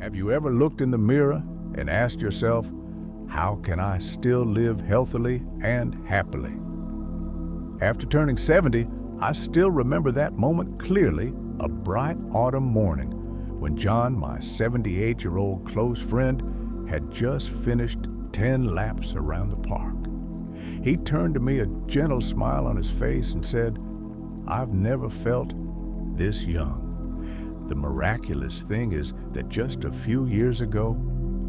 Have you ever looked in the mirror and asked yourself, how can I still live healthily and happily? After turning 70, I still remember that moment clearly, a bright autumn morning when John, my 78-year-old close friend, had just finished 10 laps around the park. He turned to me, a gentle smile on his face, and said, "I've never felt this young." The miraculous thing is that just a few years ago,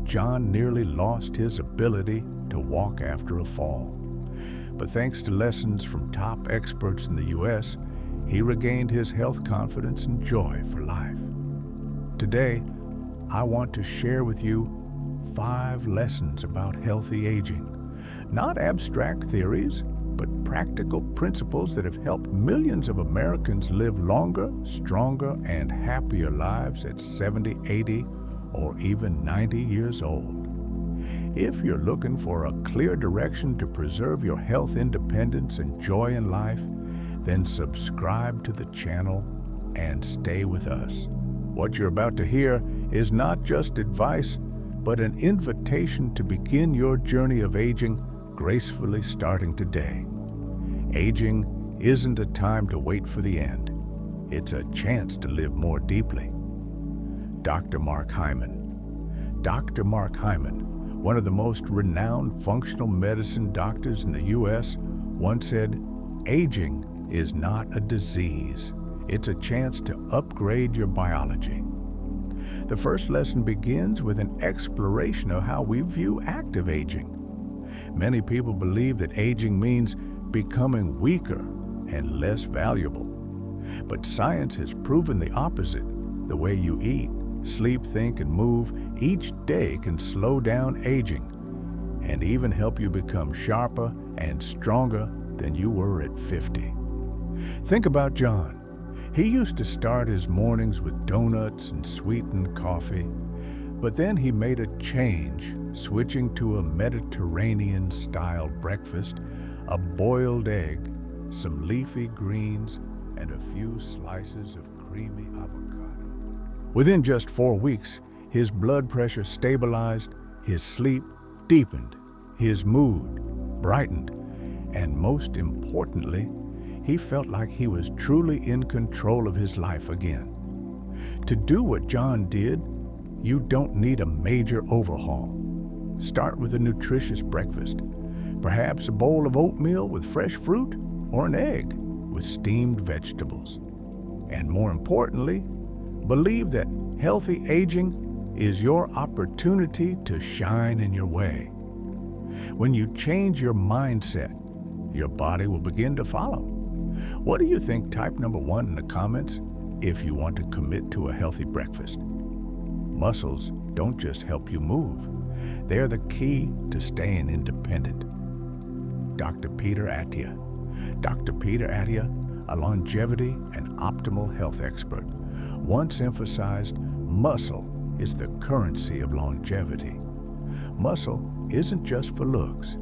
John nearly lost his ability to walk after a fall. But thanks to lessons from top experts in the U.S., he regained his health confidence and joy for life. Today, I want to share with you 5 lessons about healthy aging. Not abstract theories, but practical principles that have helped millions of Americans live longer, stronger, and happier lives at 70, 80, or even 90 years old. If you're looking for a clear direction to preserve your health independence and joy in life, then subscribe to the channel and stay with us. What you're about to hear is not just advice, but an invitation to begin your journey of aging gracefully starting today. Aging isn't a time to wait for the end. It's a chance to live more deeply. Dr. Mark Hyman. Dr. Mark Hyman, one of the most renowned functional medicine doctors in the U.S., once said, "Aging is not a disease. It's a chance to upgrade your biology." The first lesson begins with an exploration of how we view active aging. Many people believe that aging means becoming weaker and less valuable. But science has proven the opposite. The way you eat, sleep, think, and move each day can slow down aging and even help you become sharper and stronger than you were at 50. Think about John. He used to start his mornings with donuts and sweetened coffee, but then he made a change, switching to a Mediterranean-style breakfast, a boiled egg, some leafy greens, and a few slices of creamy avocado. Within just 4 weeks, his blood pressure stabilized, his sleep deepened, his mood brightened, and most importantly, he felt like he was truly in control of his life again. To do what John did, you don't need a major overhaul. Start with a nutritious breakfast, perhaps a bowl of oatmeal with fresh fruit or an egg with steamed vegetables. And more importantly, believe that healthy aging is your opportunity to shine in your way. When you change your mindset, your body will begin to follow. What do you think? Type number 1 in the comments if you want to commit to a healthy breakfast. Muscles don't just help you move. They're the key to staying independent. Dr. Peter Attia. Dr. Peter Attia, a longevity and optimal health expert, once emphasized muscle is the currency of longevity. Muscle isn't just for looks.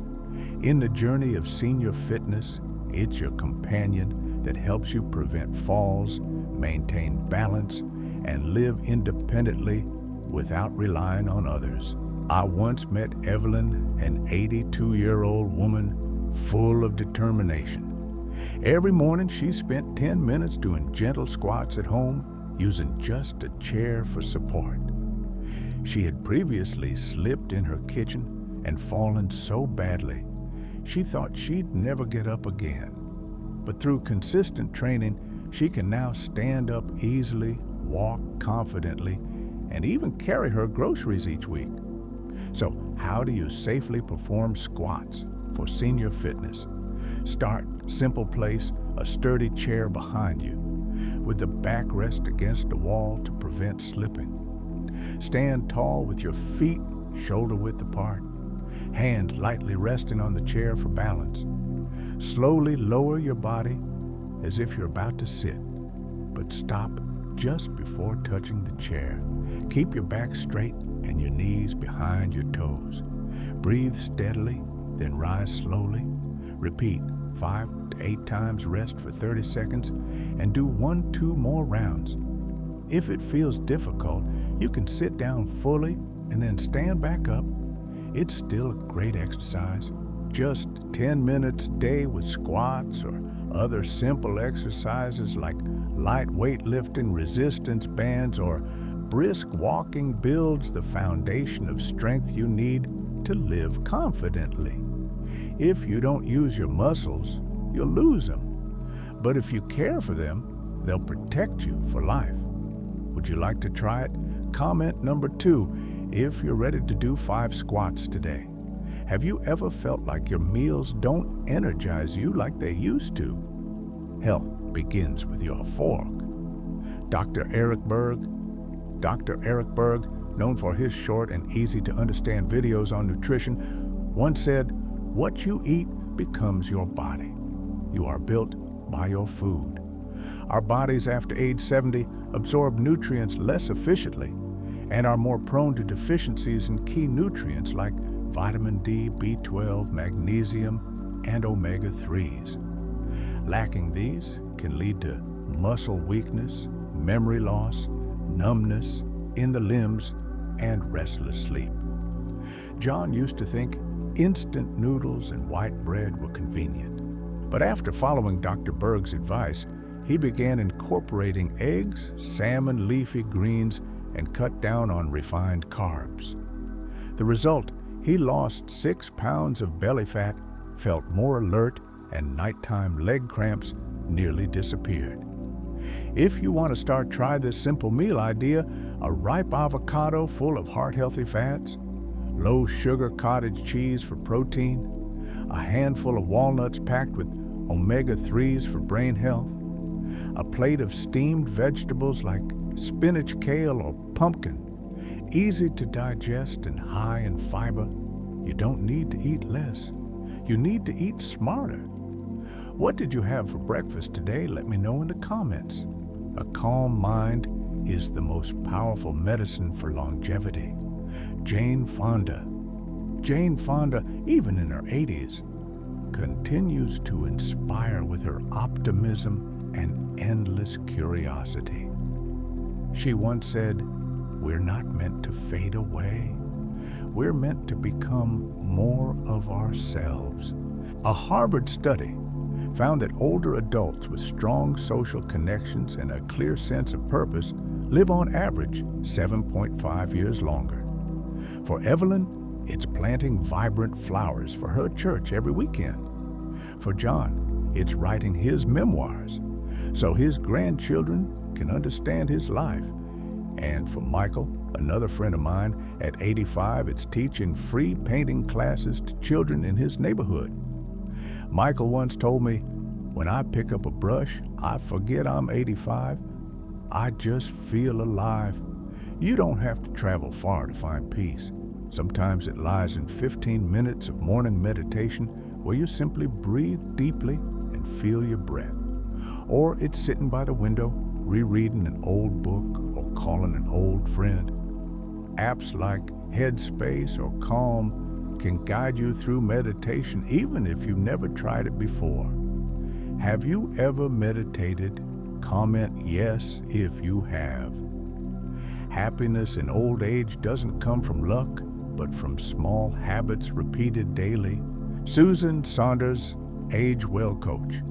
In the journey of senior fitness, it's your companion that helps you prevent falls, maintain balance, and live independently without relying on others. I once met Evelyn, an 82-year-old woman full of determination. Every morning she spent 10 minutes doing gentle squats at home, using just a chair for support. She had previously slipped in her kitchen and fallen so badly, she thought she'd never get up again. But through consistent training, she can now stand up easily, walk confidently, and even carry her groceries each week. So how do you safely perform squats for senior fitness? Start simple. Place a sturdy chair behind you with the backrest against the wall to prevent slipping. Stand tall with your feet shoulder width apart, hands lightly resting on the chair for balance. Slowly lower your body as if you're about to sit, but stop just before touching the chair. Keep your back straight and your knees behind your toes. Breathe steadily, then rise slowly. Repeat 5 to 8 times, rest for 30 seconds, and do 1-2 more rounds. If it feels difficult, you can sit down fully and then stand back up. It's still a great exercise. Just 10 minutes a day with squats or other simple exercises like light weightlifting, resistance bands, or brisk walking builds the foundation of strength you need to live confidently. If you don't use your muscles, you'll lose them. But if you care for them, they'll protect you for life. Would you like to try it? Comment number 2, if you're ready to do 5 squats today. Have you ever felt like your meals don't energize you like they used to? Health begins with your fork. Dr. Eric Berg, known for his short and easy-to-understand videos on nutrition, once said, "What you eat becomes your body. You are built by your food." Our bodies after age 70 absorb nutrients less efficiently and are more prone to deficiencies in key nutrients like vitamin D, B12, magnesium, and omega-3s. Lacking these can lead to muscle weakness, memory loss, numbness in the limbs, and restless sleep. John used to think instant noodles and white bread were convenient. But after following Dr. Berg's advice, he began incorporating eggs, salmon, leafy greens, and cut down on refined carbs. The result, he lost 6 pounds of belly fat, felt more alert, and nighttime leg cramps nearly disappeared. If you want to try this simple meal idea, a ripe avocado full of heart-healthy fats, low-sugar cottage cheese for protein, a handful of walnuts packed with omega-3s for brain health, a plate of steamed vegetables like spinach, kale, or pumpkin, easy to digest and high in fiber. You don't need to eat less. You need to eat smarter. What did you have for breakfast today? Let me know in the comments. A calm mind is the most powerful medicine for longevity. Jane Fonda, even in her 80s, continues to inspire with her optimism and endless curiosity. She once said, "We're not meant to fade away. We're meant to become more of ourselves." A Harvard study found that older adults with strong social connections and a clear sense of purpose live on average 7.5 years longer. For Evelyn, it's planting vibrant flowers for her church every weekend. For John, it's writing his memoirs so his grandchildren can understand his life. And for Michael, another friend of mine, at 85, it's teaching free painting classes to children in his neighborhood. Michael once told me, "When I pick up a brush, I forget I'm 85. I just feel alive." You don't have to travel far to find peace. Sometimes it lies in 15 minutes of morning meditation where you simply breathe deeply and feel your breath. Or it's sitting by the window, rereading an old book or calling an old friend. Apps like Headspace or Calm can guide you through meditation even if you've never tried it before. Have you ever meditated? Comment yes if you have. Happiness in old age doesn't come from luck, but from small habits repeated daily. Susan Saunders, Age Well Coach.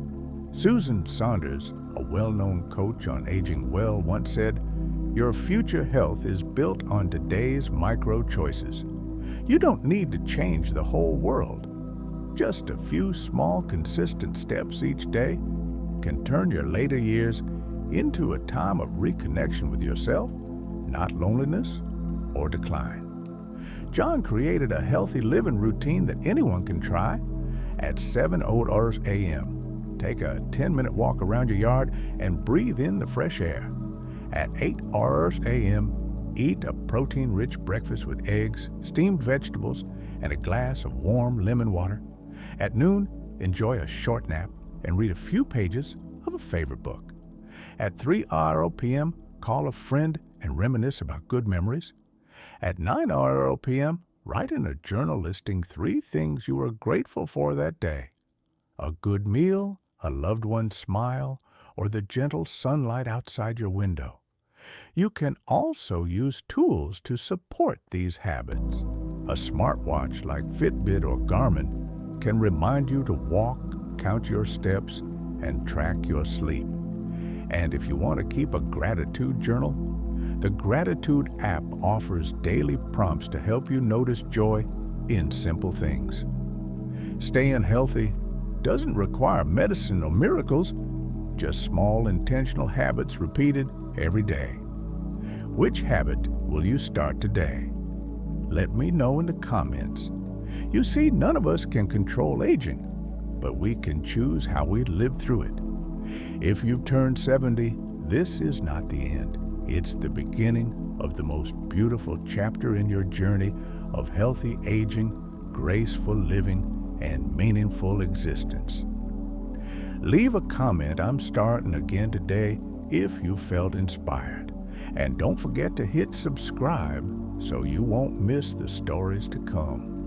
Susan Saunders, a well-known coach on aging well, once said, "Your future health is built on today's micro choices." You don't need to change the whole world. Just a few small, consistent steps each day can turn your later years into a time of reconnection with yourself, not loneliness or decline. John created a healthy living routine that anyone can try. At 7:00 a.m., take a 10-minute walk around your yard and breathe in the fresh air. At 8:00 a.m., eat a protein-rich breakfast with eggs, steamed vegetables, and a glass of warm lemon water. At noon, enjoy a short nap and read a few pages of a favorite book. At 3:00 p.m., call a friend and reminisce about good memories. At 9:00 p.m., write in a journal listing 3 things you are grateful for that day. A good meal, a loved one's smile, or the gentle sunlight outside your window. You can also use tools to support these habits. A smartwatch like Fitbit or Garmin can remind you to walk, count your steps, and track your sleep. And if you want to keep a gratitude journal, the Gratitude app offers daily prompts to help you notice joy in simple things. Staying healthy doesn't require medicine or miracles, just small intentional habits repeated every day. Which habit will you start today? Let me know in the comments. You see, none of us can control aging, but we can choose how we live through it. If you've turned 70, this is not the end. It's the beginning of the most beautiful chapter in your journey of healthy aging, graceful living, and meaningful existence. Leave a comment, "I'm starting again today," if you felt inspired. And don't forget to hit subscribe so you won't miss the stories to come.